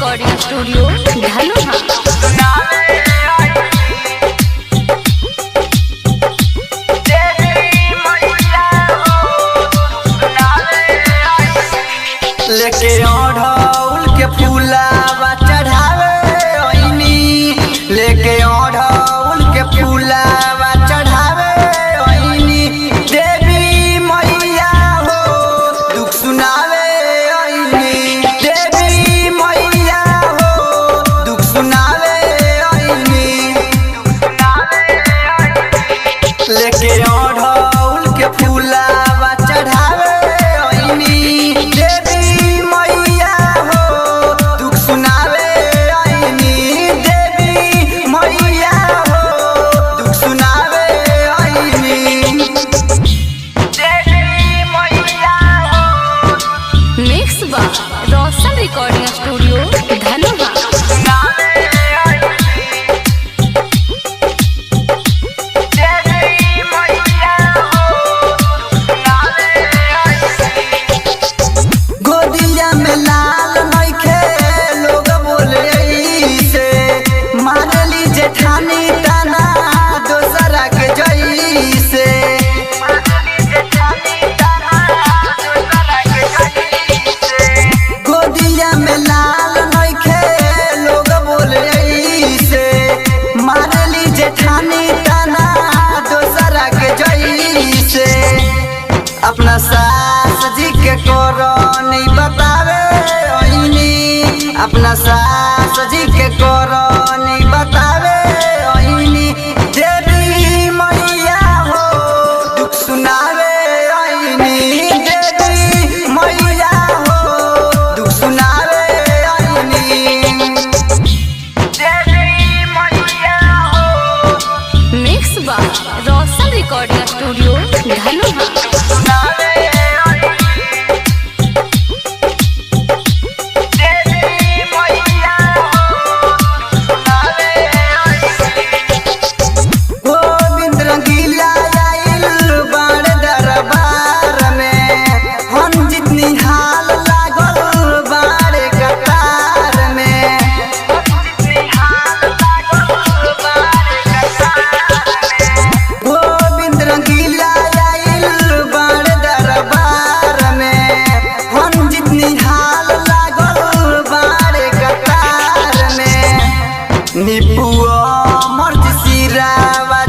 Recording studio Dhanuha. लेके ओढ़ौल के फूलावा चढ़ावे ओइनी, लेके ओढ़ौल के फूलावा चढ़ावे ओइनी। देवी मैया हो दुख सुनावे ओइनी, देवी मैया हो दुख सुनावे ओइनी। लेके ओढ़ौल के फूलावा चढ़ावे ओइनी, देवी मैया हो दुख सुनावे ओइनी, देवी मैया हो दुख सुनावे ओइनी, देवी मैया हो। मिक्स बा रोशन रिकॉर्डिंग स्टूडियो धनुहा। गोदिया में लाल नइखे लोग बोले ऐसे, मारली जेठानी ताना दोसरा के जइसे। गोदिया में लाल नइखे लोग बोले ऐसे, मारली जेठानी ताना दोसरा के जइसे। अपना सास जी के कोरोनी बतावे ओइनी, अपना सास जी के कोरोनी बतावे ओइनी। देवी मैया हो दुख सुनावे ओइनी, देवी मैया हो दुख सुनावे ओइनी, देवी मैया हो। मिक्स बा रोशन रिकॉर्डिंग स्टूडियो धनुहा। गोविंद रंगीला आइल बाड़ दरबार में, हम जितनी हाल लागल बाड़े कतार में। गोविंद रंगीला आइल बाड़ दरबार में, हम जितनी हाल लागल बाड़े कतार में। निपुआ मर्ज सिरावा